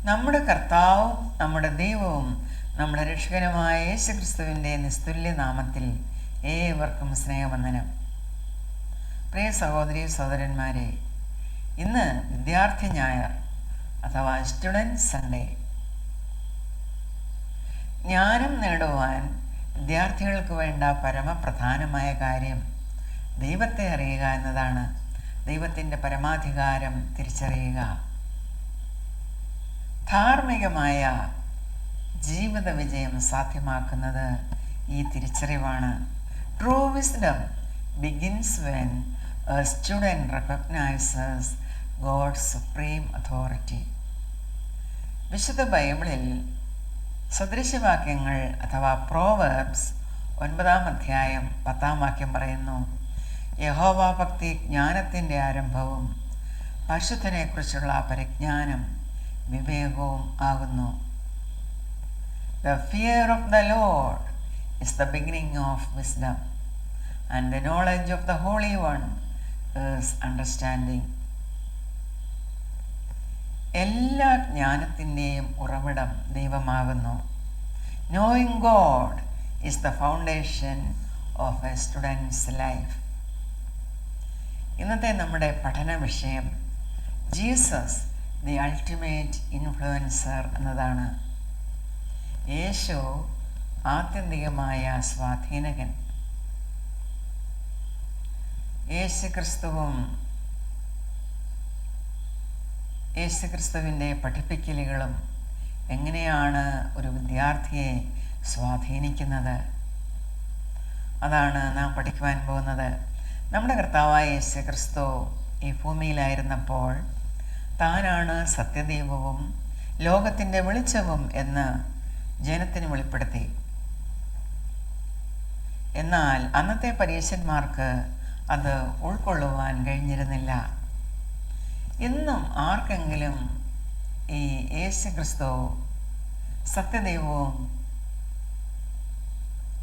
നമ്മുടെ കർത്താവും നമ്മുടെ ദൈവവും നമ്മുടെ രക്ഷകനുമായ യേശുക്രിസ്തുവിൻ്റെ നിസ്തുല്യ നാമത്തിൽ ഏവർക്കും സ്നേഹവന്ദനം. പ്രിയ സഹോദരി സഹോദരന്മാരെ, ഇന്ന് വിദ്യാർത്ഥി ഞായർ അഥവാ സ്റ്റുഡൻറ് സൺഡേ. ജ്ഞാനം നേടുവാൻ വിദ്യാർത്ഥികൾക്ക് വേണ്ട പരമപ്രധാനമായ കാര്യം ദൈവത്തെ അറിയുക എന്നതാണ്. ദൈവത്തിൻ്റെ പരമാധികാരം തിരിച്ചറിയുക. ധാർമ്മികമായ ജീവിത വിജയം സാധ്യമാക്കുന്നത് ഈ തിരിച്ചറിവാണ്. True wisdom begins when a student recognises God's supreme authority. വിശുദ്ധ ബൈബിളിൽ സദൃശവാക്യങ്ങൾ അഥവാ പ്രോവേർബ്സ് 9-ാം അധ്യായം 10-ാം വാക്യം പറയുന്നു, യഹോവ ഭക്തി ജ്ഞാനത്തിൻ്റെ ആരംഭവും പരിശുദ്ധനെക്കുറിച്ചുള്ള പരിജ്ഞാനം വിവേകവും ആകുന്നു. The fear of the Lord is the beginning of wisdom, and the knowledge of the Holy One is understanding. എല്ലാ ജ്ഞാനത്തിൻ്റെയും ഉറവിടം ദൈവമാകുന്നു. Knowing God is the foundation of a student's life. ഇന്നത്തെ നമ്മുടെ പഠന വിഷയം ജീസസ് ദി അൾട്ടിമേറ്റ് ഇൻഫ്ലുവൻസർ എന്നതാണ്. യേശു ആത്യന്തികമായ സ്വാധീനകൻ. യേശുക്രിസ്തുവിൻ്റെ പഠിപ്പിക്കലുകളും എങ്ങനെയാണ് ഒരു വിദ്യാർത്ഥിയെ സ്വാധീനിക്കുന്നത്, അതാണ് നാം പഠിക്കുവാൻ പോകുന്നത്. നമ്മുടെ കർത്താവായ യേശുക്രിസ്തു ഈ ഭൂമിയിലായിരുന്നപ്പോൾ താനാണ് സത്യദൈവവും ലോകത്തിൻ്റെ വെളിച്ചവും എന്ന് ജനത്തിന് വെളിപ്പെടുത്തി. എന്നാൽ അന്നത്തെ പരീശന്മാർക്ക് അത് ഉൾക്കൊള്ളുവാൻ കഴിഞ്ഞിരുന്നില്ല. ഇന്നും ആർക്കെങ്കിലും ഈ യേശുക്രിസ്തു സത്യദൈവവും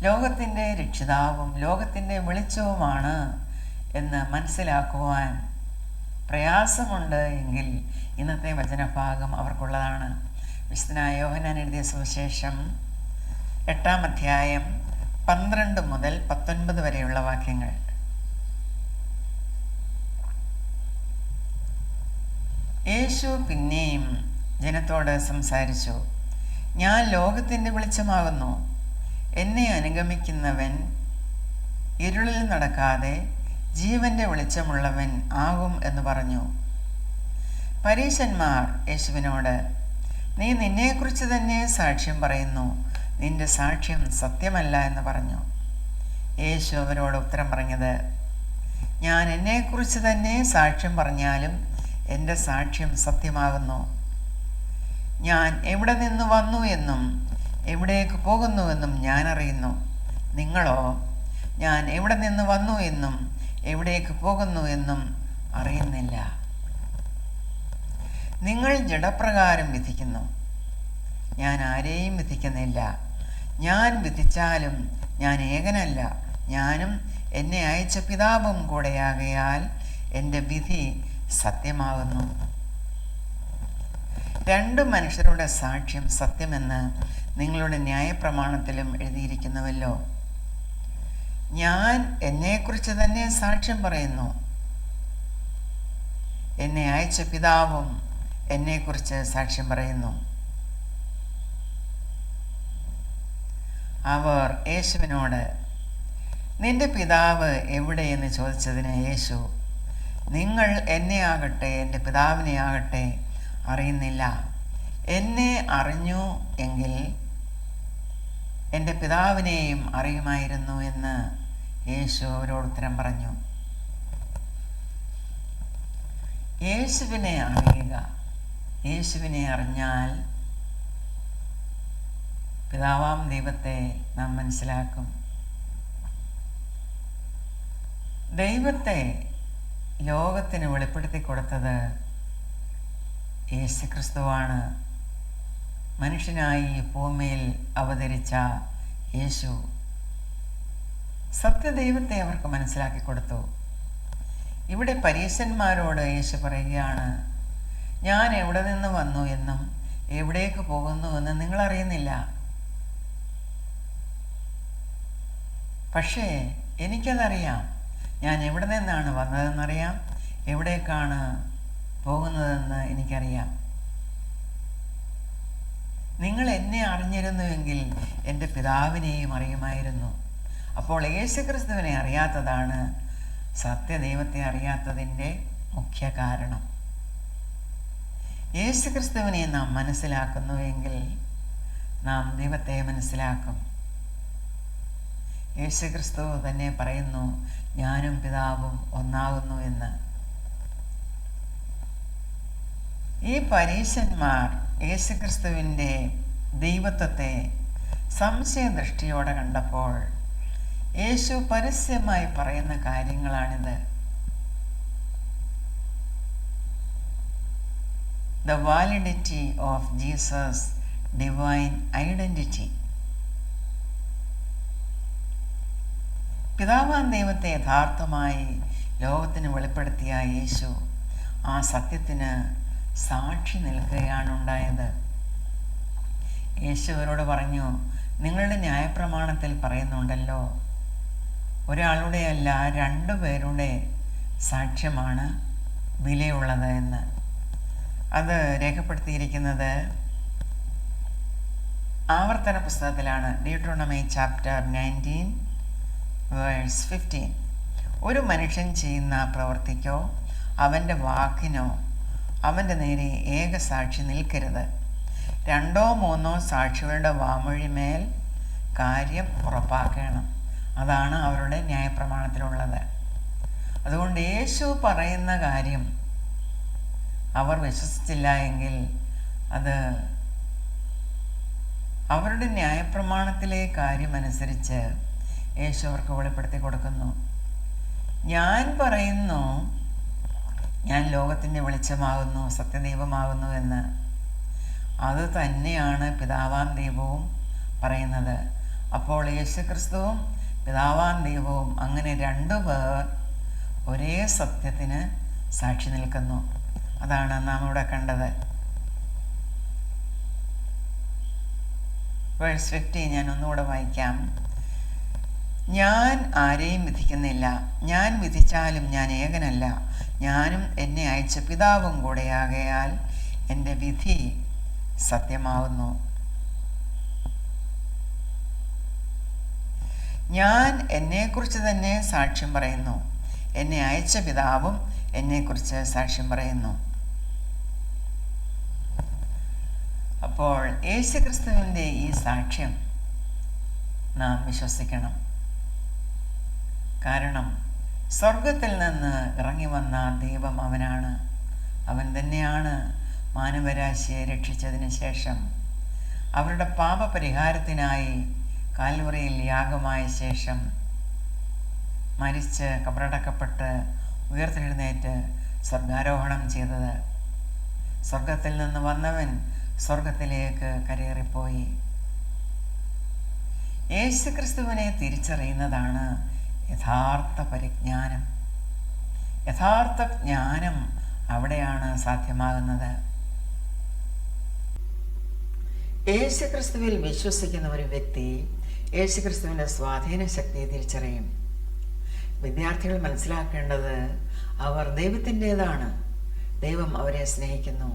ലോകത്തിൻ്റെ രക്ഷിതാവും ലോകത്തിൻ്റെ വെളിച്ചവുമാണ് എന്ന് മനസ്സിലാക്കുവാൻ പ്രയാസമുണ്ട് എങ്കിൽ ഇന്നത്തെ വചനഭാഗം അവർക്കുള്ളതാണ്. വിശുദ്ധനായ യോഹന്നാൻ എഴുതിയ സുവിശേഷം 8-ാം അധ്യായം 12 മുതൽ 19 വരെയുള്ള വാക്യങ്ങൾ. യേശു പിന്നെയും ജനത്തോട് സംസാരിച്ചു, ഞാൻ ലോകത്തിൻ്റെ വെളിച്ചമാകുന്നു. എന്നെ അനുഗമിക്കുന്നവൻ ഇരുളിൽ നടക്കാതെ ജീവൻ്റെ വെളിച്ചമുള്ളവൻ ആകും എന്ന് പറഞ്ഞു. പരീശന്മാർ യേശുവിനോട്, നീ നിന്നെക്കുറിച്ച് തന്നെ സാക്ഷ്യം പറയുന്നു, നിന്റെ സാക്ഷ്യം സത്യമല്ല എന്ന് പറഞ്ഞു. യേശു അവരോട് ഉത്തരം പറഞ്ഞത്, ഞാൻ എന്നെക്കുറിച്ച് തന്നെ സാക്ഷ്യം പറഞ്ഞാലും എൻ്റെ സാക്ഷ്യം സത്യമാകുന്നു. ഞാൻ എവിടെ നിന്ന് വന്നു എന്നും എവിടേക്ക് പോകുന്നുവെന്നും ഞാൻ അറിയുന്നു. നിങ്ങളോ ഞാൻ എവിടെ നിന്ന് വന്നു എന്നും എവിടേക്ക് പോകുന്നു എന്നും അറിയുന്നില്ല. നിങ്ങൾ ജഡപ്രകാരം വിധിക്കുന്നു, ഞാൻ ആരെയും വിധിക്കുന്നില്ല. ഞാൻ വിധിച്ചാലും ഞാൻ ഏകനല്ല, ഞാനും എന്നെ അയച്ച പിതാവും കൂടെയാകയാൽ എൻ്റെ വിധി സത്യമാകുന്നു. 2 മനുഷ്യരുടെ സാക്ഷ്യം സത്യമെന്ന് നിങ്ങളുടെ ന്യായപ്രമാണത്തിലും എഴുതിയിരിക്കുന്നുവല്ലോ. ഞാൻ എന്നെക്കുറിച്ച് തന്നെ സാക്ഷ്യം പറയുന്നു, എന്നെ അയച്ച പിതാവും എന്നെക്കുറിച്ച് സാക്ഷ്യം പറയുന്നു. അവർ യേശുവിനോട്, നിന്റെ പിതാവ് എവിടെയെന്ന് ചോദിച്ചതിന് യേശു, നിങ്ങൾ എന്നെ ആകട്ടെ എൻ്റെ പിതാവിനെ ആകട്ടെ അറിയുന്നില്ല. എന്നെ അറിഞ്ഞു എങ്കിൽ എൻ്റെ പിതാവിനെയും അറിയുമായിരുന്നു എന്ന് യേശു അവരോട് ഉത്തരം പറഞ്ഞു. യേശുവിനെ അറിയുക. യേശുവിനെ അറിഞ്ഞാൽ പിതാവാം ദൈവത്തെ നാം മനസ്സിലാക്കും. ദൈവത്തെ ലോകത്തിന് വെളിപ്പെടുത്തി കൊടുത്തത് യേശുക്രിസ്തുവാണ്. മനുഷ്യനായി ഭൂമിയിൽ അവതരിച്ച യേശു സത്യദൈവത്തെ അവർക്ക് മനസ്സിലാക്കി കൊടുത്തു. ഇവിടെ പരീശന്മാരോട് യേശു പറയുകയാണ്, ഞാൻ എവിടെ നിന്ന് വന്നു എന്നും എവിടേക്ക് പോകുന്നുവെന്ന് നിങ്ങളറിയുന്നില്ല. പക്ഷേ എനിക്കതറിയാം. ഞാൻ എവിടെ നിന്നാണ് വന്നതെന്നറിയാം, എവിടേക്കാണ് പോകുന്നതെന്ന് എനിക്കറിയാം. നിങ്ങൾ എന്നെ അറിഞ്ഞിരുന്നുവെങ്കിൽ എൻ്റെ പിതാവിനെയും അറിയുമായിരുന്നു. അപ്പോൾ യേശുക്രിസ്തുവിനെ അറിയാത്തതാണ് സത്യദൈവത്തെ അറിയാത്തതിൻ്റെ മുഖ്യ കാരണം. യേശുക്രിസ്തുവിനെ നാം മനസ്സിലാക്കുന്നുവെങ്കിൽ നാം ദൈവത്തെ മനസ്സിലാക്കും. യേശുക്രിസ്തു തന്നെ പറയുന്നു, ഞാനും പിതാവും ഒന്നാകുന്നു എന്ന്. ഈ പരീശന്മാർ യേശുക്രിസ്തുവിൻ്റെ ദൈവത്വത്തെ സംശയദൃഷ്ടിയോടെ കണ്ടപ്പോൾ യേശു പരസ്യമായി പറയുന്ന കാര്യങ്ങളാണിത്. The validity of Jesus' divine identity. പിതാവാം ദൈവത്തെ യഥാർത്ഥമായി ലോകത്തിന് വെളിപ്പെടുത്തിയ യേശു ആ സത്യത്തിന് സാക്ഷി നിൽക്കുകയാണുണ്ടായത്. യേശു അവരോട് പറഞ്ഞു, നിങ്ങളുടെ ന്യായപ്രമാണത്തിൽ പറയുന്നുണ്ടല്ലോ, ഒരാളുടെ അല്ല 2 പേരുടെ സാക്ഷ്യമാണ് വിലയുള്ളത് എന്ന്. അത് രേഖപ്പെടുത്തിയിരിക്കുന്നത് ആവർത്തന പുസ്തകത്തിലാണ്. Deuteronomy chapter 19 verse 15. ഒരു മനുഷ്യൻ ചെയ്യുന്ന പ്രവൃത്തിക്കോ അവൻ്റെ വാക്കിനോ അവൻ്റെ നേരെ ഏക സാക്ഷി നിൽക്കരുത്. 2 or 3 സാക്ഷികളുടെ വാമൊഴിമേൽ കാര്യം ഉറപ്പാക്കണം. അതാണ് അവരുടെ ന്യായപ്രമാണത്തിലുള്ളത്. അതുകൊണ്ട് യേശു പറയുന്ന കാര്യം അവർ വിശ്വസിച്ചില്ല എങ്കിൽ അത് അവരുടെ ന്യായപ്രമാണത്തിലെ കാര്യമനുസരിച്ച് യേശു അവർക്ക് വെളിപ്പെടുത്തി കൊടുക്കുന്നു. ഞാൻ പറയുന്നു, ഞാൻ ലോകത്തിൻ്റെ വെളിച്ചമാകുന്നു, സത്യദൈവമാകുന്നു എന്ന്. അത് തന്നെയാണ് പിതാവാം ദൈവവും പറയുന്നത്. അപ്പോൾ യേശുക്രിസ്തുവും പിതാവാം ദൈവവും അങ്ങനെ 2 പേർ ഒരേ സത്യത്തിന് സാക്ഷി നിൽക്കുന്നു. അതാണ് നാം ഇവിടെ കണ്ടത്. വേഴ്സ് 15 ഞാൻ ഒന്നുകൂടെ വായിക്കാം. ഞാൻ ആരെയും വിധിക്കുന്നില്ല. ഞാൻ വിധിച്ചാലും ഞാൻ ഏകനല്ല, ഞാനും എന്നെ അയച്ച പിതാവും കൂടെയാകയാൽ എൻ്റെ വിധി സത്യമാവുന്നു. ഞാൻ എന്നെക്കുറിച്ച് തന്നെ സാക്ഷ്യം പറയുന്നു, എന്നെ അയച്ച പിതാവും എന്നെക്കുറിച്ച് സാക്ഷ്യം പറയുന്നു. അപ്പോൾ യേശുക്രിസ്തുവിൻ്റെ ഈ സാക്ഷ്യം നാം വിശ്വസിക്കണം. കാരണം സ്വർഗത്തിൽ നിന്ന് ഇറങ്ങി വന്ന ദൈവം അവനാണ്. അവൻ തന്നെയാണ് മാനവരാശിയെ രക്ഷിച്ചതിന് ശേഷം അവരുടെ പാപപരിഹാരത്തിനായി കാൽവറിയിൽ യാഗമായ ശേഷം മരിച്ച് കബറടക്കപ്പെട്ട് ഉയർത്തെഴുന്നേറ്റ് സ്വർഗാരോഹണം ചെയ്തത്. സ്വർഗത്തിൽ നിന്ന് വന്നവൻ സ്വർഗത്തിലേക്ക് കരയേറിപ്പോയി. യേശുക്രിസ്തുവിനെ തിരിച്ചറിയുന്നതാണ് യഥാർത്ഥ പരിജ്ഞാനം. യഥാർത്ഥ ജ്ഞാനം അവിടെയാണ് സാധ്യമാകുന്നത്. യേശുക്രിസ്തുവിൽ വിശ്വസിക്കുന്ന ഒരു വ്യക്തി യേശുക്രിസ്തുവിൻ്റെ സ്വാധീന ശക്തിയെ തിരിച്ചറിയും. വിദ്യാർത്ഥികൾ മനസ്സിലാക്കേണ്ടത് അവർ ദൈവത്തിൻ്റേതാണ്. ദൈവം അവരെ സ്നേഹിക്കുന്നു.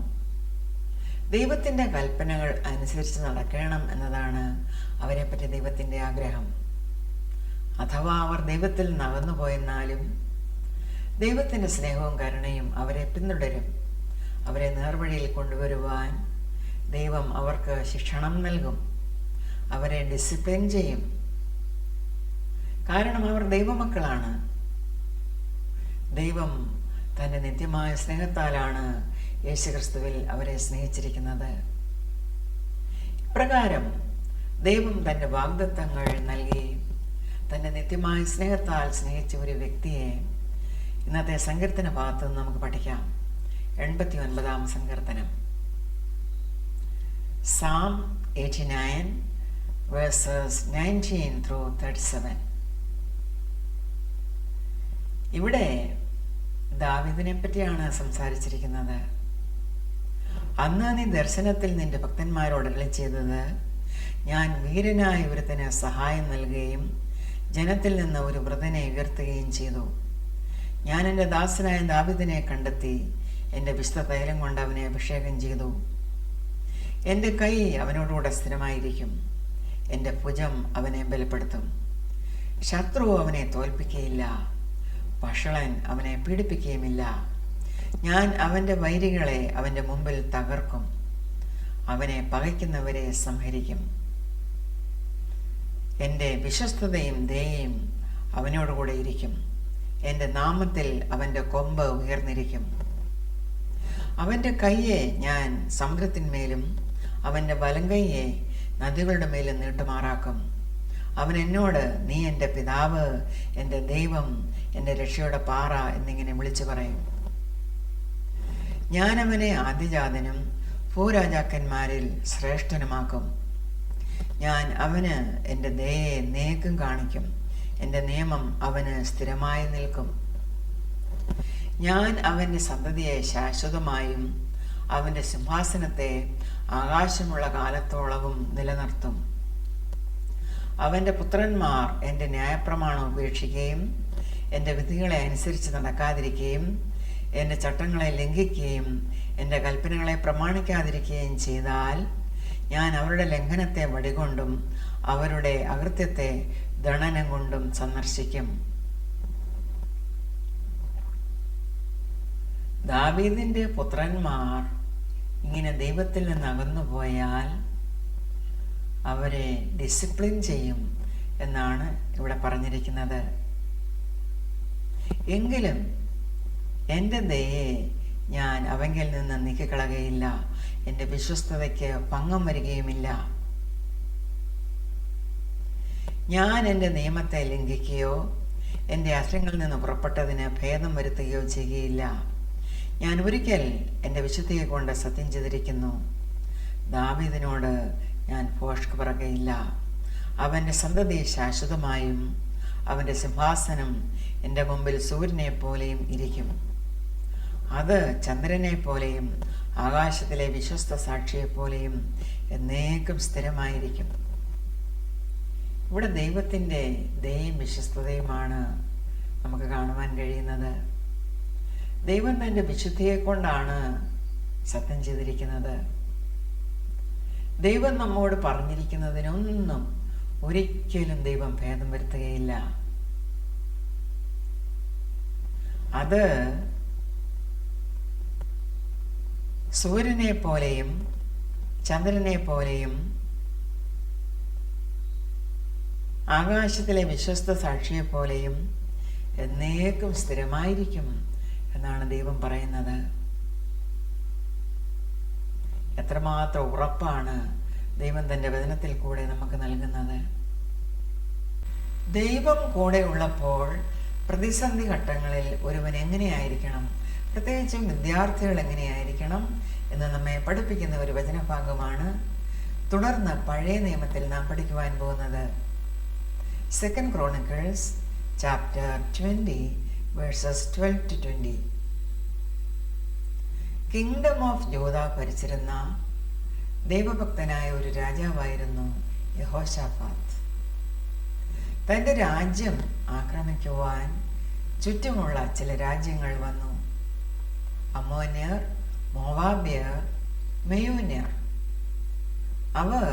ദൈവത്തിൻ്റെ കൽപ്പനകൾ അനുസരിച്ച് നടക്കണം എന്നതാണ് അവരെപ്പറ്റി ദൈവത്തിൻ്റെ ആഗ്രഹം. അഥവാ അവർ ദൈവത്തിൽ നകന്നു പോയെന്നാലും ദൈവത്തിൻ്റെ സ്നേഹവും കരുണയും അവരെ പിന്തുടരും. അവരെ നേർവഴിയിൽ കൊണ്ടുവരുവാൻ ദൈവം അവർക്ക് ശിക്ഷണം നൽകും. അവരെ ഡിസിപ്ലിൻ ചെയ്യും. കാരണം അവർ ദൈവമക്കളാണ്. ദൈവം തൻ്റെ നിത്യമായ സ്നേഹത്താലാണ് യേശുക്രിസ്തുവിൽ അവരെ സ്നേഹിച്ചിരിക്കുന്നത്. ഇപ്രകാരം ദൈവം തൻ്റെ വാഗ്ദത്തങ്ങൾ നൽകി തൻ്റെ നിത്യമായ സ്നേഹത്താൽ സ്നേഹിച്ച ഒരു വ്യക്തിയെ ഇന്നത്തെ സങ്കീർത്തന ഭാഗത്ത് നിന്ന് നമുക്ക് പഠിക്കാം. 89-ാം സങ്കീർത്തനം, Psalm 89 verses 19 through 37. ഇവിടെ ദാവീദിനെ പറ്റിയാണ് സംസാരിച്ചിരിക്കുന്നത്. അന്ന് നീ ദർശനത്തിൽ നിന്റെ ഭക്തന്മാരോട് അരുളി ചെയ്തത്, ഞാൻ വീരനായ ഒരുത്തന് സഹായം നൽകുകയും ജനത്തിൽ നിന്ന് ഒരു വൃതനെ ഉയർത്തുകയും ചെയ്തു. ഞാൻ എൻ്റെ ദാസനായ ദാവീദിനെ കണ്ടെത്തി എൻ്റെ വിശുദ്ധ തൈലം കൊണ്ട് അവനെ അഭിഷേകം ചെയ്തു. എൻ്റെ കൈ അവനോടുകൂടെ സ്ഥിരമായിരിക്കും. എൻ്റെ ഭുജം അവനെ ബലപ്പെടുത്തും. ശത്രു അവനെ തോൽപ്പിക്കുകയില്ല, വഷളൻ അവനെ പീഡിപ്പിക്കുകയുമില്ല. ഞാൻ അവൻ്റെ വൈരികളെ അവൻ്റെ മുമ്പിൽ തകർക്കും, അവനെ പകയ്ക്കുന്നവരെ സംഹരിക്കും. എൻ്റെ വിശ്വസ്തതയും ദയയും അവനോടുകൂടെ ഇരിക്കും. എൻ്റെ നാമത്തിൽ അവൻ്റെ കൊമ്പ് ഉയർന്നിരിക്കും. അവൻ്റെ കൈയെ ഞാൻ സമുദ്രത്തിന്മേലും അവൻ്റെ വലങ്കൈയെ നദികളുടെ മേലും നീട്ടുമാറാക്കും. അവൻ എന്നോട്, നീ എൻ്റെ പിതാവ്, എൻ്റെ ദൈവം, എൻ്റെ രക്ഷയുടെ പാറ എന്നിങ്ങനെ വിളിച്ചു പറയും. ഞാൻ അവനെ ആദ്യജാതനും ഭൂരാജാക്കന്മാരിൽ ശ്രേഷ്ഠനുമാക്കും. ഞാൻ അവന് എൻ്റെ ദയയെ നേക്കും കാണിക്കും. എൻ്റെ നിയമം അവന് സ്ഥിരമായി നിൽക്കും. ഞാൻ അവൻ്റെ സന്തതിയെ ശാശ്വതമായും അവൻ്റെ സിംഹാസനത്തെ ആകാശമുള്ള കാലത്തോളവും നിലനിർത്തും. അവൻ്റെ പുത്രന്മാർ എൻ്റെ ന്യായപ്രമാണം ഉപേക്ഷിക്കുകയും എൻ്റെ വിധികളെ അനുസരിച്ച് നടക്കാതിരിക്കുകയും എൻ്റെ ചട്ടങ്ങളെ ലംഘിക്കുകയും എൻ്റെ കൽപ്പനകളെ പ്രമാണിക്കാതിരിക്കുകയും ചെയ്താൽ ഞാൻ അവരുടെ ലംഘനത്തെ വടികൊണ്ടും അവരുടെ അകൃത്യത്തെ ദണ്ഡനം കൊണ്ടും സന്ദർശിക്കും. ദാവീദിന്റെ പുത്രന്മാർ ഇങ്ങനെ ദൈവത്തിൽ നിന്ന് അകന്നുപോയാൽ അവരെ ഡിസിപ്ലിൻ ചെയ്യും എന്നാണ് ഇവിടെ പറഞ്ഞിരിക്കുന്നത്. എങ്കിലും എൻ്റെ ദയയെ ഞാൻ അവങ്കിൽ നിന്ന് നീക്കിക്കളകയില്ല, എൻ്റെ വിശ്വസ്തതയ്ക്ക് ഭംഗം വരികയുമില്ല. ഞാൻ എൻ്റെ നിയമത്തെ ലംഘിക്കുകയോ എൻ്റെ അധരങ്ങളിൽ നിന്ന് പുറപ്പെട്ടതിന് ഭേദം വരുത്തുകയോ ചെയ്യുകയില്ല. ഞാൻ ഒരിക്കൽ എൻ്റെ വിശുദ്ധിയെ കൊണ്ട് സത്യം ചെയ്തിരിക്കുന്നു. ദാവീദിനോട് ഞാൻ ഭോഷ്ക് പറയുകയില്ല. അവൻ്റെ സന്തതി ശാശ്വതമായും അവൻ്റെ സിംഹാസനം എൻ്റെ മുമ്പിൽ സൂര്യനെ പോലെയും ഇരിക്കും. അത് ചന്ദ്രനെ പോലെയും ആകാശത്തിലെ വിശ്വസ്ത സാക്ഷിയെപ്പോലെയും എന്നേക്കും സ്ഥിരമായിരിക്കും. ഇവിടെ ദൈവത്തിൻ്റെ ദയയും വിശ്വസ്തതയുമാണ് നമുക്ക് കാണുവാൻ കഴിയുന്നത്. ദൈവം തൻ്റെ വിശുദ്ധിയെ കൊണ്ടാണ് സത്യം ചെയ്തിരിക്കുന്നത്. ദൈവം നമ്മോട് പറഞ്ഞിരിക്കുന്നതിനൊന്നും ഒരിക്കലും ദൈവം ഭേദം വരുത്തുകയില്ല. അത് സൂര്യനെ പോലെയും ചന്ദ്രനെ പോലെയും ആകാശത്തിലെ വിശ്വസ്ത സാക്ഷിയെപ്പോലെയും എന്നേക്കും സ്ഥിരമായിരിക്കും എന്നാണ് ദൈവം പറയുന്നത്. എത്രമാത്രം ഉറപ്പാണ് ദൈവം തൻ്റെ വചനത്തിൽ കൂടെ നമുക്ക് നൽകുന്നത്. ദൈവം കൂടെ ഉള്ളപ്പോൾ പ്രതിസന്ധി ഘട്ടങ്ങളിൽ ഒരുവൻ എങ്ങനെയായിരിക്കണം, പ്രത്യേകിച്ചും വിദ്യാർത്ഥികൾ എങ്ങനെയായിരിക്കണം എന്ന് നമ്മെ പഠിപ്പിക്കുന്ന ഒരു വചനഭാഗമാണ് തുടർന്ന് പഴയ നിയമത്തിൽ നാം പഠിക്കുവാൻ പോകുന്നത്. 2 Chronicles chapter 20 verses 12 to 20. Kingdom of ജൂദ ഭരിച്ചിരുന്ന ദൈവഭക്തനായ ഒരു രാജാവായിരുന്നു യഹോശാഫാത്ത്. തൻ്റെ രാജ്യം ആക്രമിക്കുവാൻ ചുറ്റുമുള്ള ചില രാജ്യങ്ങൾ വന്നു. അമ്മോന്യർ, മോവാബ്യർ, മെയൂന്യർ. അവർ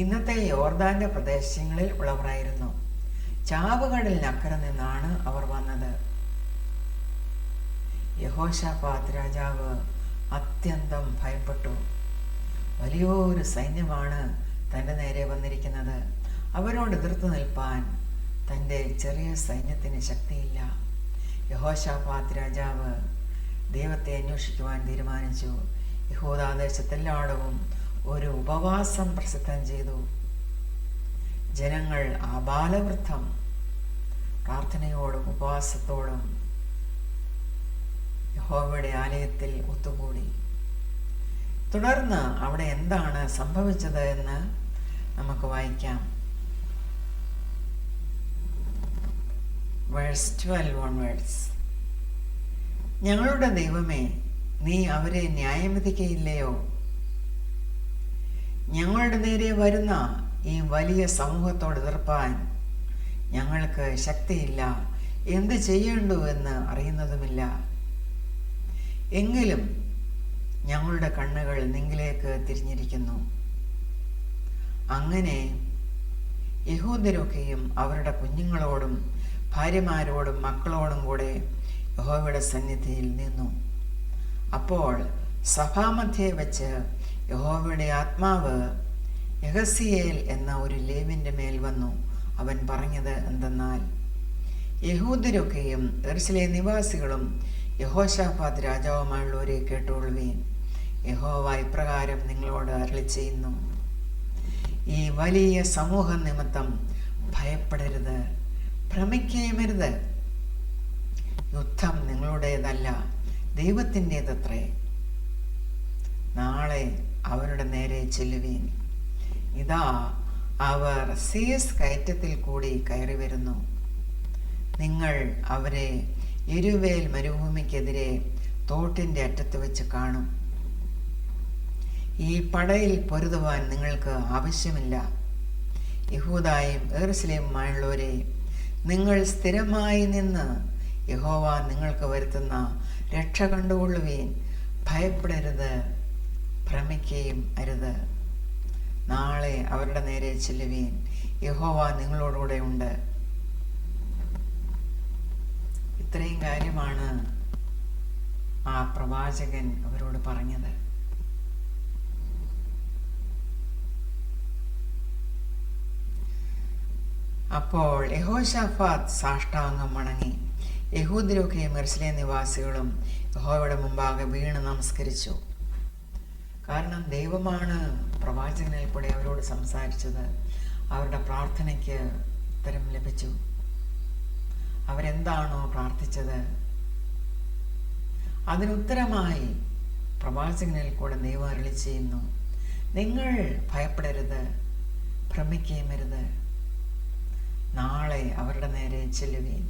ഇന്നത്തെ യോർദാന്റെ പ്രദേശങ്ങളിൽ ഉള്ളവരായിരുന്നു. ചാവുകടലിനക്കരെ നിന്നാണ് അവർ വന്നത്. യഹോശാഫാത്ത് രാജാവ് അത്യന്തം ഭയപ്പെട്ടു. വലിയൊരു സൈന്യമാണ് തൻ്റെ നേരെ വന്നിരിക്കുന്നത്. അവരോട് എതിർത്ത് നിൽപ്പാൻ തൻ്റെ ചെറിയ സൈന്യത്തിന് ശക്തിയില്ല. യഹോശാഫാത്ത് രാജാവ് ദൈവത്തെ അന്വേഷിക്കുവാൻ തീരുമാനിച്ചു. യഹൂദാദേശത്തെല്ലായിടവും ഒരു ഉപവാസം പ്രസിദ്ധം ചെയ്തു. ജനങ്ങൾ ആബാലവൃദ്ധം പ്രാർത്ഥനയോടും ഉപവാസത്തോടും യഹോവയുടെ ആലയത്തിൽ ഒത്തുകൂടി. തുടർന്ന് അവിടെ എന്താണ് സംഭവിച്ചത് എന്ന് നമുക്ക് വായിക്കാം. Verse 12 onwards. ഞങ്ങളുടെ ദൈവമേ, നീ അവരെ ന്യായം വിധിക്കയില്ലയോ? ഞങ്ങളുടെ നേരെ വരുന്ന ഈ വലിയ സമൂഹത്തോട് എതിർപ്പാൻ ഞങ്ങൾക്ക് ശക്തിയില്ല, എന്ത് ചെയ്യേണ്ടു എന്ന് അറിയുന്നതുമില്ല. എങ്കിലും ഞങ്ങളുടെ കണ്ണുകൾ നിങ്കിലേക്ക് തിരിഞ്ഞിരിക്കുന്നു. അങ്ങനെ യഹൂദരൊക്കെയും അവരുടെ കുഞ്ഞുങ്ങളോടും ഭാര്യമാരോടും മക്കളോടും കൂടെ യഹോവയുടെ സന്നിധിയിൽ നിന്നു. അപ്പോൾ സഭാമധ്യേ വെച്ച് യഹോവയുടെ ആത്മാവ് യഹസിയേൽ എന്ന ഒരു ലേവ്യന്റെ മേൽ വന്നു. അവൻ പറഞ്ഞത് എന്തെന്നാൽ, യഹൂദരൊക്കെയും യെരൂശലേം നിവാസികളും യഹോശാഫാത്ത് രാജാവുമായുള്ളവരെ കേട്ടുകൊള്ളുവീൻ. യഹോവ ഇപ്രകാരം നിങ്ങളോട് അരുളിച്ചെയ്യുന്നു, ഈ വലിയ സമൂഹ നിമിത്തം ഭയപ്പെടരുത്, ഭ്രമിക്കുകയുമരുത്. യുദ്ധം നിങ്ങളുടേതല്ല, ദൈവത്തിൻ്റെതത്രേ. നാളെ അവരുടെ നേരെ ചെല്ലുവീൻ. ഇതാ അവർ സീസ് കയറ്റത്തിൽ കൂടി കയറി വരുന്നു. നിങ്ങൾ അവരെ യെരുവേൽ മരുഭൂമിക്കെതിരെ തോട്ടിൻ്റെ അറ്റത്ത് വെച്ച് കാണും. ഈ പടയിൽ പൊരുതുവാൻ നിങ്ങൾക്ക് ആവശ്യമില്ല. യഹൂദായും യെരൂശലേമുമായുള്ളവരെ, നിങ്ങൾ സ്ഥിരമായി നിന്ന് യഹോവ നിങ്ങൾക്ക് വരുത്തുന്ന രക്ഷ കണ്ടുകൊള്ളുവീൻ. ഭയപ്പെടരുത്, ഭ്രമിക്കുകയും അരുത്. നാളെ അവരുടെ നേരെ ചെല്ലുവീൻ. യഹോവ നിങ്ങളോടുകൂടെ ഉണ്ട്. ഇത്രയും കാര്യമാണ് ആ പ്രവാചകൻ അവരോട് പറഞ്ഞത്. അപ്പോൾ യഹോശാഫാത്ത് സാഷ്ടാംഗം വണങ്ങി. യഹൂദരൊക്കെയും യെരൂശലേം നിവാസികളും യഹോവയുടെ മുമ്പാകെ വീണ് നമസ്കരിച്ചു. കാരണം ദൈവമാണ് പ്രവാചകനിൽ കൂടെ അവരോട് സംസാരിച്ചത്. അവരുടെ പ്രാർത്ഥനയ്ക്ക് ഉത്തരം ലഭിച്ചു. അവരെന്താണോ പ്രാർത്ഥിച്ചത് അതിനുത്തരമായി പ്രവാചകനിൽ കൂടെ ദൈവം അരുളി ചെയ്യുന്നു, നിങ്ങൾ ഭയപ്പെടരുത്, ഭ്രമിക്കുകയുമരുത്. നാളെ അവരുടെ നേരെ ചെല്ലുവീൻ.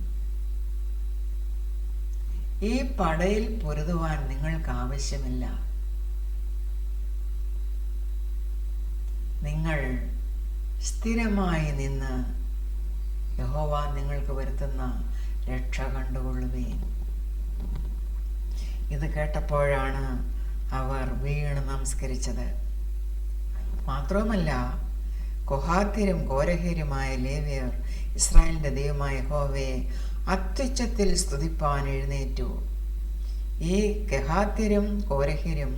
ഈ പടയിൽ പൊരുതുവാൻ നിങ്ങൾക്ക് ആവശ്യമില്ല. നിങ്ങൾ സ്ഥിരമായി നിന്ന് യഹോവ നിങ്ങൾക്ക് വരുത്തുന്ന രക്ഷ കണ്ടുകൊള്ളുവീൻ. ഇത് കേട്ടപ്പോഴാണ് അവർ വീണ് നമസ്കരിച്ചത്. മാത്രവുമല്ല, കൊഹാത്യരും കോരഹ്യരുമായ ലേവ്യർ ഇസ്രായേലിന്റെ ദൈവമായ യഹോവയെ അത്യുച്ചത്തിൽ സ്തുതിപ്പാൻ എഴുന്നേറ്റു. ഈ കെഹാത്യരും കോരഹ്യരും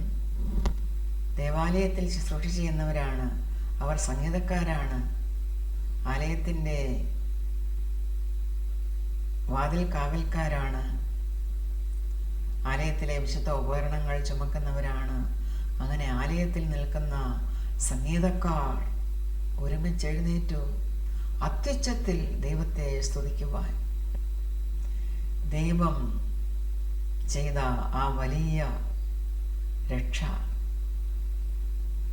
ദേവാലയത്തിൽ ശുശ്രൂഷ ചെയ്യുന്നവരാണ്. അവർ സംഗീതക്കാരാണ്. ആലയത്തിൻ്റെ വാതിൽ കാവൽക്കാരാണ്. ആലയത്തിലെ വിശുദ്ധ ഉപകരണങ്ങൾ ചുമക്കുന്നവരാണ്. അങ്ങനെ ആലയത്തിൽ നിൽക്കുന്ന സംഗീതക്കാർ ഒരുമിച്ച് എഴുന്നേറ്റു അത്യുച്ചത്തിൽ ദൈവത്തെ സ്തുതിക്കുവാൻ. ദൈവം ചെയ്ത ആ വലിയ രക്ഷ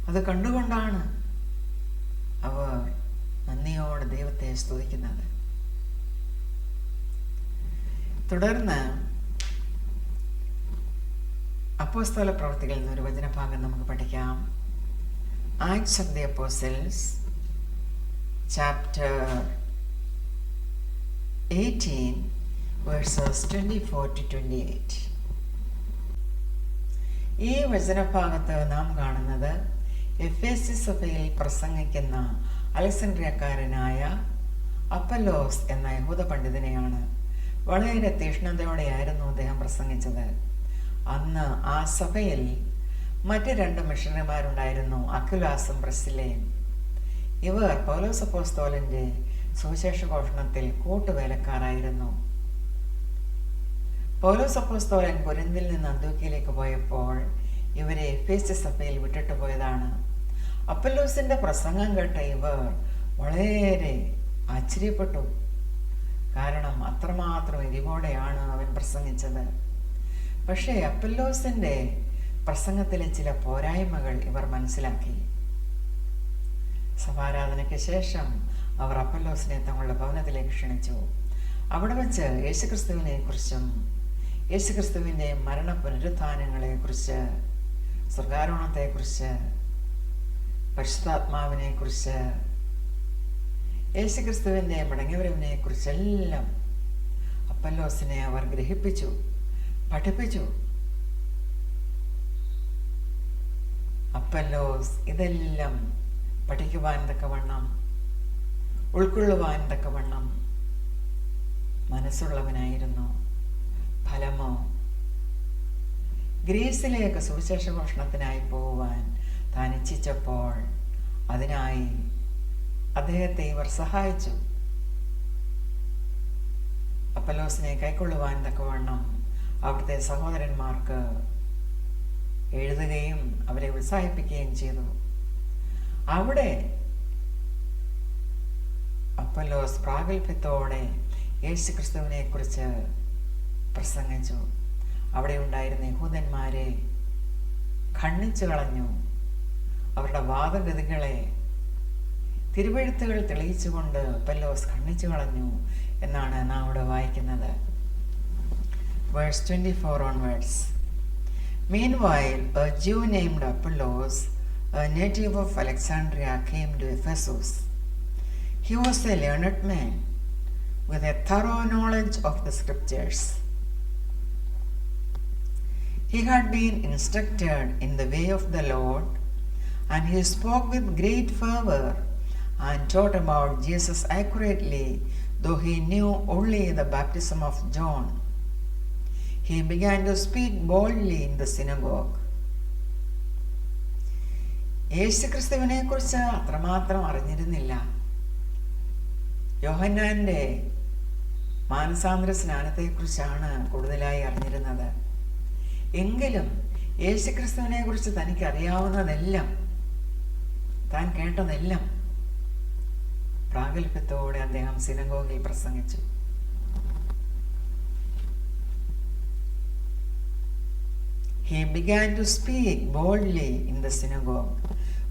അത് കണ്ടുകൊണ്ടാണ് അവർ നന്ദിയോടെ ദൈവത്തെ സ്തുതിക്കുന്നത്. തുടർന്ന് അപ്പോസ്തല പ്രവൃത്തികളിൽ നിന്നൊരു വചനഭാഗം നമുക്ക് പഠിക്കാം. Acts of the apostles chapter 18 versus 24-28. ഈ വചനഭാഗത്ത് നാം കാണുന്നത് എഫേസ്യ സഭയിൽ പ്രസംഗിക്കുന്ന അലക്സാൻഡ്രിയക്കാരനായ അപ്പല്ലോസ് എന്ന യഹൂദ പണ്ഡിതനെയാണ്. വളരെ തീഷ്ണതയോടെയായിരുന്നു അദ്ദേഹം പ്രസംഗിച്ചത്. അന്ന് ആ സഭയിൽ മറ്റ് 2 മിഷണറിമാരുണ്ടായിരുന്നു, അക്വിലാസും പ്രിസ്കില്ലയും. ഇവർ പൗലോസ് അപ്പോസ്തലന്റെ സുവിശേഷ ഘോഷണത്തിൽ കൂട്ടുവേലക്കാരായിരുന്നു. പൗലോസ് അപ്പോസ്തലൻ കൊരിന്തിൽ നിന്ന് അന്ത്യോക്യയിലേക്ക് പോയപ്പോൾ ഇവരെ എഫേസ്യ സഭയിൽ വിട്ടിട്ട് പോയതാണ്. അപ്പല്ലോസിന്റെ പ്രസംഗം കേട്ട ഇവർ വളരെ ആശ്ചര്യപ്പെട്ടു. കാരണം അത്രമാത്രം എരിവോടെയാണ് അവൻ പ്രസംഗിച്ചത്. പക്ഷേ അപ്പല്ലോസിന്റെ പ്രസംഗത്തിലെ ചില പോരായ്മകൾ ഇവർ മനസ്സിലാക്കി. സഭാരാധനയ്ക്ക് ശേഷം അവർ അപ്പല്ലോസിനെ തങ്ങളുടെ ഭവനത്തിലേക്ക് ക്ഷണിച്ചു. അവിടെ വെച്ച് യേശുക്രിസ്തുവിനെ കുറിച്ചും യേശുക്രിസ്തുവിൻ്റെ മരണ പുനരുത്ഥാനങ്ങളെക്കുറിച്ച്, സ്വർഗാരോഹണത്തെക്കുറിച്ച്, പരിശുദ്ധാത്മാവിനെക്കുറിച്ച്, യേശുക്രിസ്തുവിൻ്റെ മടങ്ങിവരവിനെക്കുറിച്ചെല്ലാം അപ്പൊല്ലോസിനെ അവർ ഗ്രഹിപ്പിച്ചു, പഠിപ്പിച്ചു. അപ്പൊല്ലോസ് ഇതെല്ലാം പഠിക്കുവാൻ തക്കവണ്ണം, ഉൾക്കൊള്ളുവാൻ തക്കവണ്ണം മനസ്സുള്ളവനായിരുന്നു. ഫലമോ, ഗ്രീസിലേക്ക് സുവിശേഷ ഘോഷണത്തിനായി പോകുവാൻ താൻ ഇച്ഛിച്ചപ്പോൾ അതിനായി അദ്ദേഹത്തെ ഇവർ സഹായിച്ചു. അപ്പൊല്ലോസിനെ കൈക്കൊള്ളുവാൻ തക്കവണ്ണം അവിടുത്തെ സഹോദരന്മാർക്ക് എഴുതുകയും അവരെ ഉത്സാഹിപ്പിക്കുകയും ചെയ്തു. അവിടെ അപ്പൊല്ലോസ് പ്രാഗൽഭ്യത്തോടെ യേശുക്രിസ്തുവിനെ കുറിച്ച് പ്രസംഗിച്ചു. അവിടെ ഉണ്ടായിരുന്ന യഹൂദന്മാരെ ഖണ്ഡിച്ചു കളഞ്ഞു. അവരുടെ വാദഗതികളെ തിരുവെഴുത്തുകൾ തെളിയിച്ചുകൊണ്ട് അപ്പൊല്ലോസ് ഖണ്ഡിച്ചു കളഞ്ഞു എന്നാണ് നാം ഇവിടെ വായിക്കുന്നത്. Verse 24 onwards. Meanwhile, a Jew named Apollos, a native of Alexandria, came to Ephesus. He was a learned man with a thorough knowledge of the scriptures. He had been instructed in the way of the Lord, and he spoke with great fervor and taught about Jesus accurately, though he knew only the baptism of John. He began to speak boldly in the synagogue. യേശുക്രിസ്തുവിനെ കുറിച്ച് അത്രമാത്രം അറിഞ്ഞിരുന്നില്ല. യോഹന്നാന്റെ മാനസാന്തര സ്നാനത്തെക്കുറിച്ചാണ് കൂടുതലായി അറിഞ്ഞിരുന്നത്. എങ്കിലും യേശുക്രിസ്തുവിനെ കുറിച്ച് തനിക്ക് അറിയാവുന്നതെല്ലാം, താൻ കേട്ടതെല്ലാം പ്രാഗൽഭ്യത്തോടെ അദ്ദേഹം സിനഗോഗിൽ പ്രസംഗിച്ചു. He began to speak boldly in the synagogue.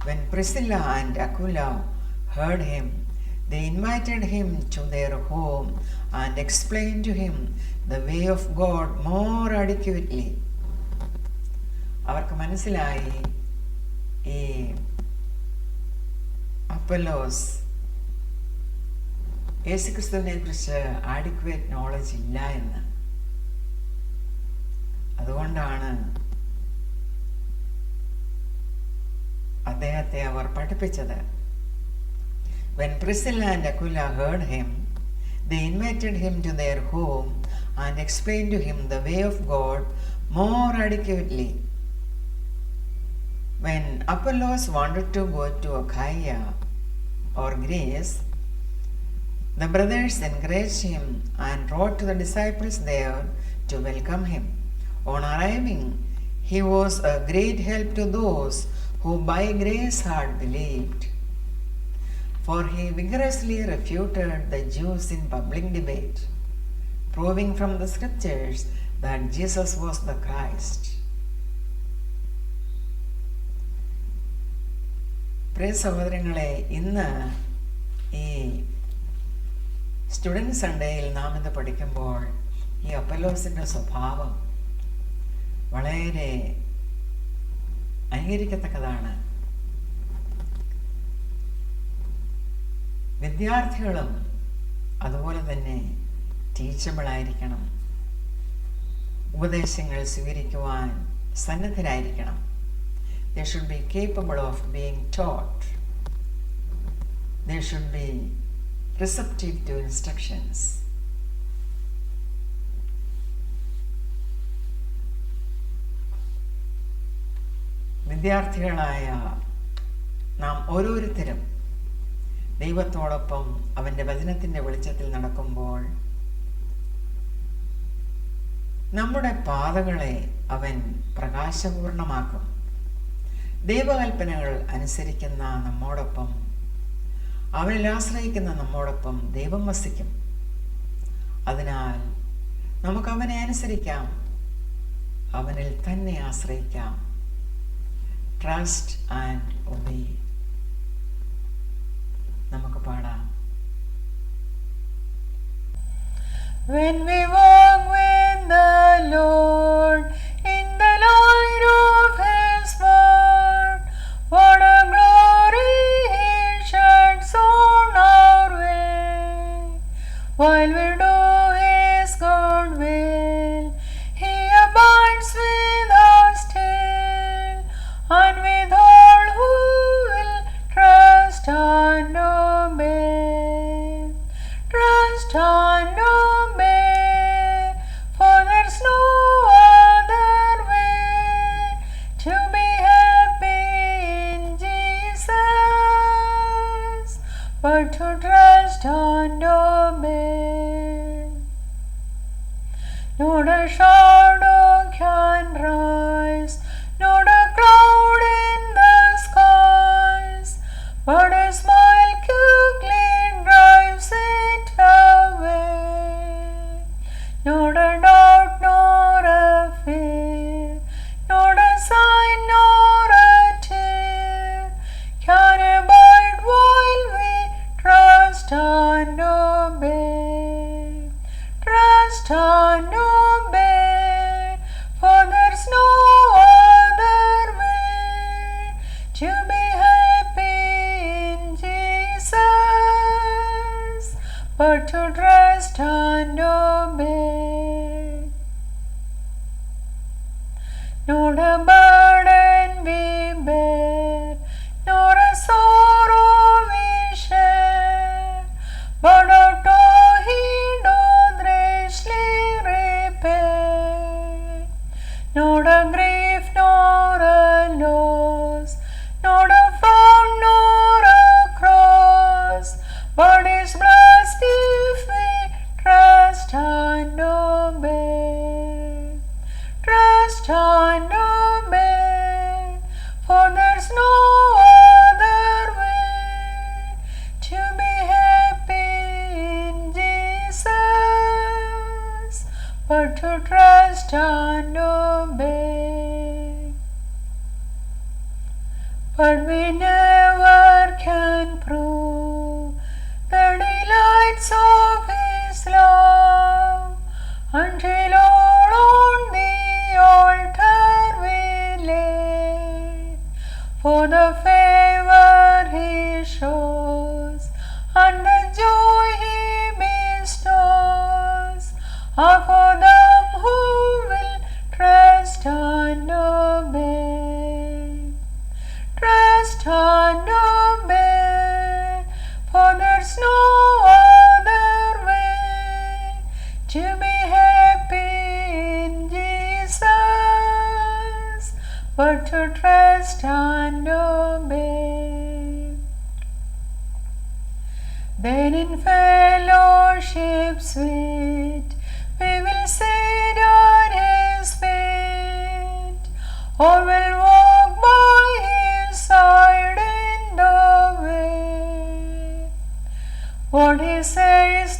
When Priscilla and Aquila heard him, they invited him to their home and explained to him the way of God more adequately. അവർക്ക് മനസ്സിലായി ഈ അപ്പൊല്ലോസ് യേശുക്രിസ്തുവിനെ കുറിച്ച് adequate knowledge ഇല്ല എന്ന്. അതുകൊണ്ടാണ് അദ്ദേഹത്തെ അവർ പഠിപ്പിച്ചത്. When Priscilla and Aquila heard him, they invited him to their home and explained to him the way of God more adequately. When Apollos wanted to go to Achaia or Greece, the brothers encouraged him and wrote to the disciples there to welcome him. On arriving, he was a great help to those who by grace had believed, for he vigorously refuted the Jews in public debate, proving from the scriptures that Jesus was the Christ. പ്രിയ സഹോദരങ്ങളെ, ഇന്ന് ഈ student സൺഡേയിൽ നാം ഇത് പഠിക്കുമ്പോൾ ഈ അപ്പൊല്ലോസിൻ്റെ സ്വഭാവം വളരെ അനുകരിക്കത്തക്കതാണ്. വിദ്യാർത്ഥികളും അതുപോലെ തന്നെ ടീച്ചബിളായിരിക്കണം. ഉപദേശങ്ങൾ സ്വീകരിക്കുവാൻ സന്നദ്ധരായിരിക്കണം. They should be capable of being taught. They should be receptive to instructions. വിദ്യാർത്ഥികളായ നാം ഓരോരുത്തരും ദൈവത്തോടൊപ്പം അവൻ്റെ വചനത്തിൻ്റെ വെളിച്ചത്തിൽ നടക്കുമ്പോൾ നമ്മുടെ പാതകളെ അവൻ പ്രകാശപൂർണമാക്കും. ദൈവകൽപ്പനകൾ അനുസരിക്കുന്ന നമ്മോടൊപ്പം, അവനിൽ ആശ്രയിക്കുന്ന നമ്മോടൊപ്പം ദൈവം വസിക്കും. അതിനാൽ നമുക്ക് അവനെ അനുസരിക്കാം, അവനിൽ തന്നെ ആശ്രയിക്കാം. Trust and obey. നമുക്ക് പാടാം. When we walk with the Lord in the light of His word. What a glory He sheds on our way. While we do His good will, He abides with us still, and with all who will trust and obey. Trust and obey, for there's no other way to be happy in Jesus, but to trust and obey. Not a shadow can rise, not a cloud in the skies, but a smile quickly drives it away. Not a doubt nor a fear, not a sign nor a tear can abide while we trust and obey. Trust and obey, for there's no other way to be happy in Jesus, but to trust and obey. Not a burden we bear, nor a sorrow we share, but out of He doth richly repay. Not a grief nor a loss, not a frown nor a cross, but is blessed if we trust and obey. Trust and obey, for there's no other way to be happy in Jesus, but to trust and obey. But we never can prove the delights of His love until all on the altar we lay. For the favor He shows and the joy He bestows are for them who will trust and obey. Trust and obey, for there's no other way to be happy in Jesus, but to trust and obey. Then in fellowship sweet we will sit at His feet, or will walk by His side in the way. What He says